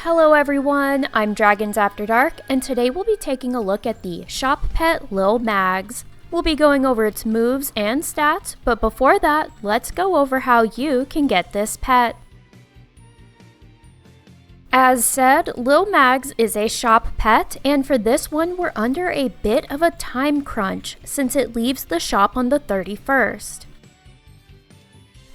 Hello everyone, I'm Dragons After Dark, and today we'll be taking a look at the shop pet Lil Maggz. We'll be going over its moves and stats, but before that, let's go over how you can get this pet. As said, Lil Maggz is a shop pet, and for this one we're under a bit of a time crunch since it leaves the shop on the 31st.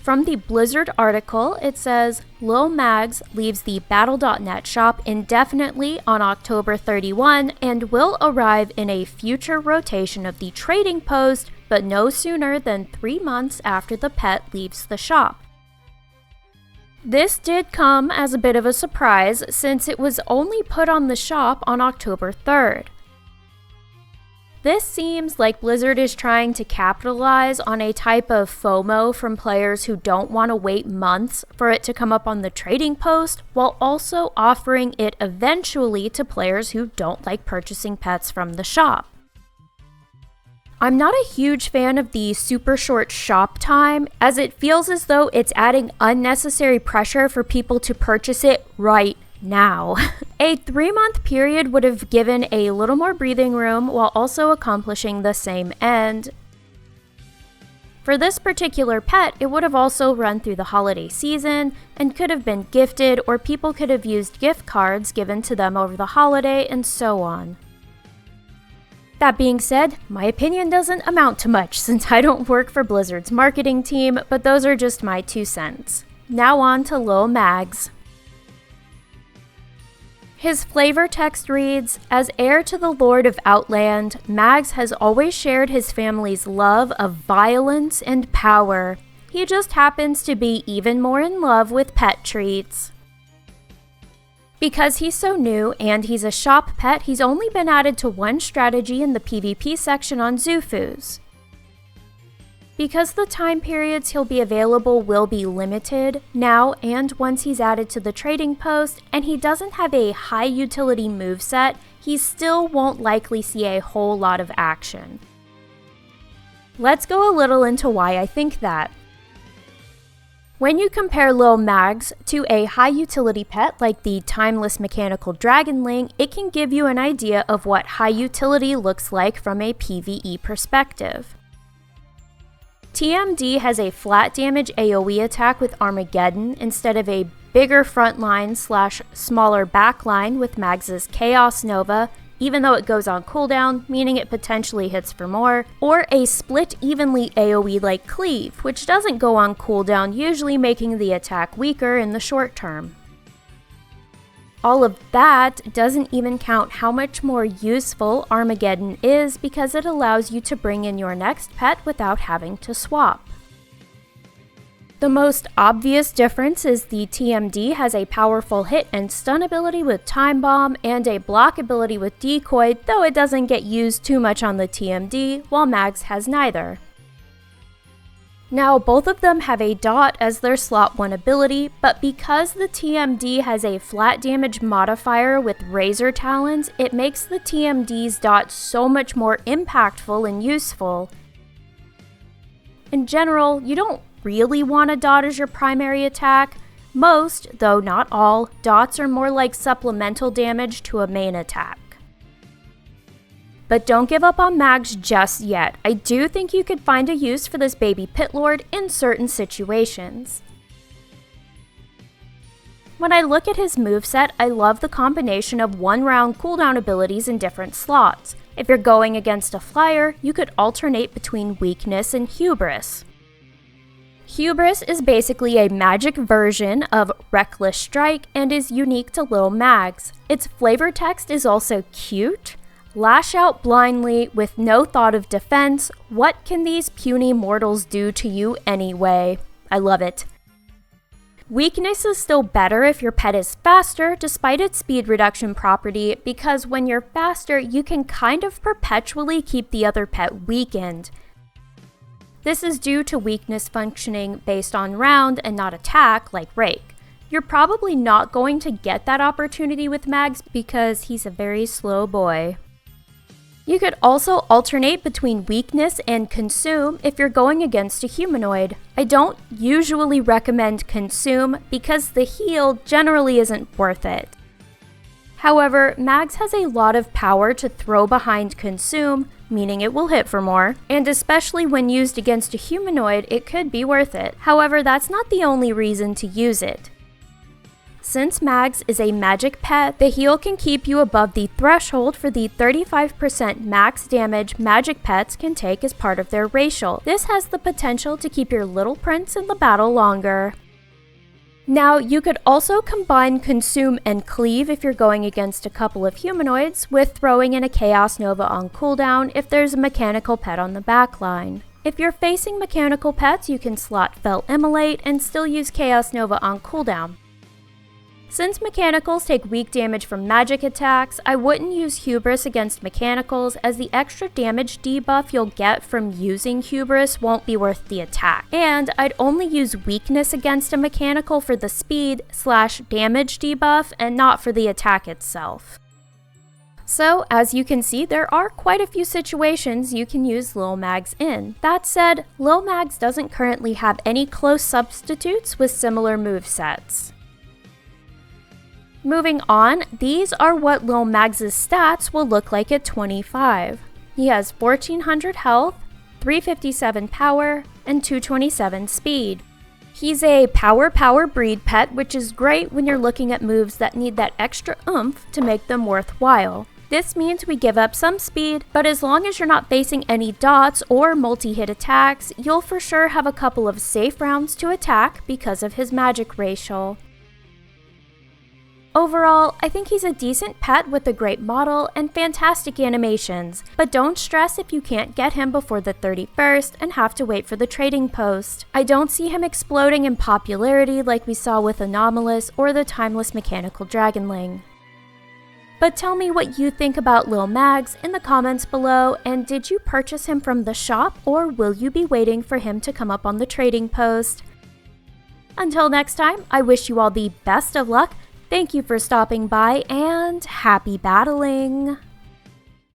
From the Blizzard article, it says, Lil Maggz leaves the Battle.net shop indefinitely on October 31 and will arrive in a future rotation of the trading post, but no sooner than 3 months after the pet leaves the shop. This did come as a bit of a surprise since it was only put on the shop on October 3rd. This seems like Blizzard is trying to capitalize on a type of FOMO from players who don't want to wait months for it to come up on the trading post, while also offering it eventually to players who don't like purchasing pets from the shop. I'm not a huge fan of the super short shop time, as it feels as though it's adding unnecessary pressure for people to purchase it right now. A 3-month period would have given a little more breathing room while also accomplishing the same end. For this particular pet, it would have also run through the holiday season and could have been gifted, or people could have used gift cards given to them over the holiday and so on. That being said, my opinion doesn't amount to much since I don't work for Blizzard's marketing team, but those are just my 2 cents. Now on to Lil Maggz. His flavor text reads, as heir to the Lord of Outland, Maggz has always shared his family's love of violence and power. He just happens to be even more in love with pet treats. Because he's so new and he's a shop pet, he's only been added to one strategy in the PvP section on Zufus. Because the time periods he'll be available will be limited now and once he's added to the trading post, and he doesn't have a high utility moveset, he still won't likely see a whole lot of action. Let's go a little into why I think that. When you compare Lil Maggz to a high utility pet like the timeless mechanical dragonling, it can give you an idea of what high utility looks like from a PvE perspective. TMD has a flat damage AoE attack with Armageddon instead of a bigger frontline / smaller backline with Maggz's Chaos Nova, even though it goes on cooldown, meaning it potentially hits for more, or a split evenly AoE like Cleave, which doesn't go on cooldown, usually making the attack weaker in the short term. All of that doesn't even count how much more useful Armageddon is because it allows you to bring in your next pet without having to swap. The most obvious difference is the TMD has a powerful hit and stun ability with Time Bomb and a block ability with Decoy, though it doesn't get used too much on the TMD, while Maggz has neither. Now, both of them have a dot as their slot 1 ability, but because the TMD has a flat damage modifier with Razor Talons, it makes the TMD's dot so much more impactful and useful. In general, you don't really want a dot as your primary attack. Most, though not all, dots are more like supplemental damage to a main attack. But don't give up on Maggz just yet. I do think you could find a use for this baby pitlord in certain situations. When I look at his moveset, I love the combination of 1-round cooldown abilities in different slots. If you're going against a flyer, you could alternate between Weakness and Hubris. Hubris is basically a magic version of Reckless Strike and is unique to Lil Maggz. Its flavor text is also cute. Lash out blindly with no thought of defense. What can these puny mortals do to you anyway? I love it. Weakness is still better if your pet is faster, despite its speed reduction property, because when you're faster, you can kind of perpetually keep the other pet weakened. This is due to weakness functioning based on round and not attack like Rake. You're probably not going to get that opportunity with Maggz because he's a very slow boy. You could also alternate between Weakness and Consume if you're going against a humanoid. I don't usually recommend Consume because the heal generally isn't worth it. However, Maggz has a lot of power to throw behind Consume, meaning it will hit for more, and especially when used against a humanoid, it could be worth it. However, that's not the only reason to use it. Since Maggz is a magic pet, the heal can keep you above the threshold for the 35% max damage magic pets can take as part of their racial. This has the potential to keep your little prince in the battle longer. Now, you could also combine Consume and Cleave if you're going against a couple of humanoids, with throwing in a Chaos Nova on cooldown if there's a mechanical pet on the backline. If you're facing mechanical pets, you can slot Fel Immolate and still use Chaos Nova on cooldown. Since mechanicals take weak damage from magic attacks, I wouldn't use Hubris against mechanicals, as the extra damage debuff you'll get from using Hubris won't be worth the attack. And I'd only use weakness against a mechanical for the speed/damage debuff and not for the attack itself. So, as you can see, there are quite a few situations you can use Lil Maggz in. That said, Lil Maggz doesn't currently have any close substitutes with similar movesets. Moving on, these are what Lil Maggz's stats will look like at 25. He has 1400 health, 357 power, and 227 speed. He's a power breed pet, which is great when you're looking at moves that need that extra oomph to make them worthwhile. This means we give up some speed, but as long as you're not facing any dots or multi-hit attacks, you'll for sure have a couple of safe rounds to attack because of his magic racial. Overall, I think he's a decent pet with a great model and fantastic animations, but don't stress if you can't get him before the 31st and have to wait for the trading post. I don't see him exploding in popularity like we saw with Anomalous or the timeless mechanical Dragonling. But tell me what you think about Lil Maggz in the comments below, and did you purchase him from the shop or will you be waiting for him to come up on the trading post? Until next time, I wish you all the best of luck. Thank you for stopping by, and happy battling!